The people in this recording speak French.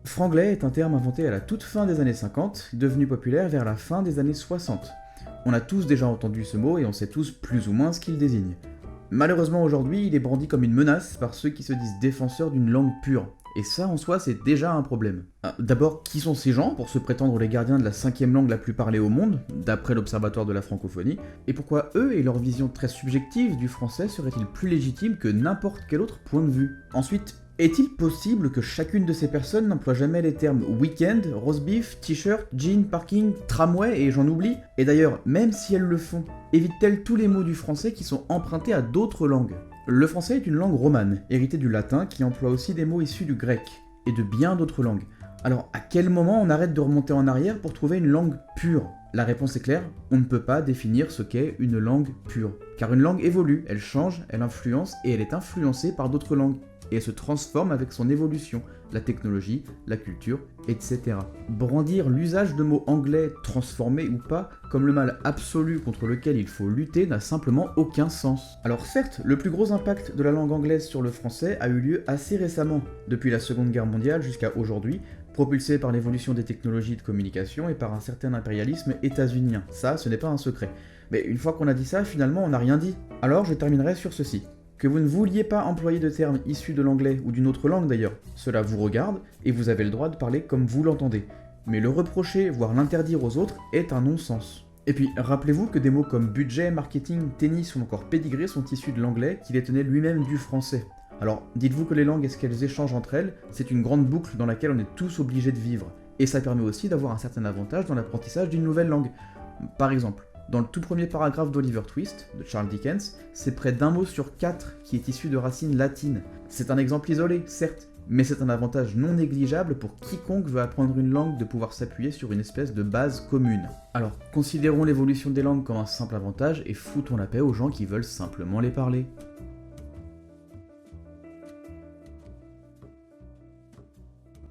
Franglais est un terme inventé à la toute fin des années 50, devenu populaire vers la fin des années 60. On a tous déjà entendu ce mot et on sait tous plus ou moins ce qu'il désigne. Malheureusement aujourd'hui, il est brandi comme une menace par ceux qui se disent défenseurs d'une langue pure. Et ça en soi c'est déjà un problème. D'abord, qui sont ces gens pour se prétendre les gardiens de la cinquième langue la plus parlée au monde, d'après l'Observatoire de la francophonie, et pourquoi eux et leur vision très subjective du français seraient-ils plus légitimes que n'importe quel autre point de vue? Ensuite, est-il possible que chacune de ces personnes n'emploie jamais les termes week-end, roast beef, t-shirt, jean, parking, tramway et j'en oublie? Et d'ailleurs, même si elles le font, évitent-elles tous les mots du français qui sont empruntés à d'autres langues? Le français est une langue romane, héritée du latin qui emploie aussi des mots issus du grec, et de bien d'autres langues. Alors à quel moment on arrête de remonter en arrière pour trouver une langue pure? La réponse est claire, on ne peut pas définir ce qu'est une langue pure. Car une langue évolue, elle change, elle influence et elle est influencée par d'autres langues. Et elle se transforme avec son évolution, la technologie, la culture, etc. Brandir l'usage de mots anglais, transformés ou pas, comme le mal absolu contre lequel il faut lutter n'a simplement aucun sens. Alors certes, le plus gros impact de la langue anglaise sur le français a eu lieu assez récemment, depuis la Seconde Guerre mondiale jusqu'à aujourd'hui, propulsé par l'évolution des technologies de communication et par un certain impérialisme états-unien. Ça, ce n'est pas un secret. Mais une fois qu'on a dit ça, finalement on n'a rien dit. Alors je terminerai sur ceci. Que vous ne vouliez pas employer de termes issus de l'anglais ou d'une autre langue d'ailleurs, cela vous regarde et vous avez le droit de parler comme vous l'entendez. Mais le reprocher, voire l'interdire aux autres, est un non-sens. Et puis, rappelez-vous que des mots comme budget, marketing, tennis ou encore pédigré sont issus de l'anglais qui les tenait lui-même du français. Alors, dites-vous que les langues et ce qu'elles échangent entre elles, c'est une grande boucle dans laquelle on est tous obligés de vivre. Et ça permet aussi d'avoir un certain avantage dans l'apprentissage d'une nouvelle langue. Par exemple, dans le tout premier paragraphe d'Oliver Twist, de Charles Dickens, c'est près d'un mot sur 4 qui est issu de racines latines. C'est un exemple isolé, certes, mais c'est un avantage non négligeable pour quiconque veut apprendre une langue de pouvoir s'appuyer sur une espèce de base commune. Alors, considérons l'évolution des langues comme un simple avantage et foutons la paix aux gens qui veulent simplement les parler.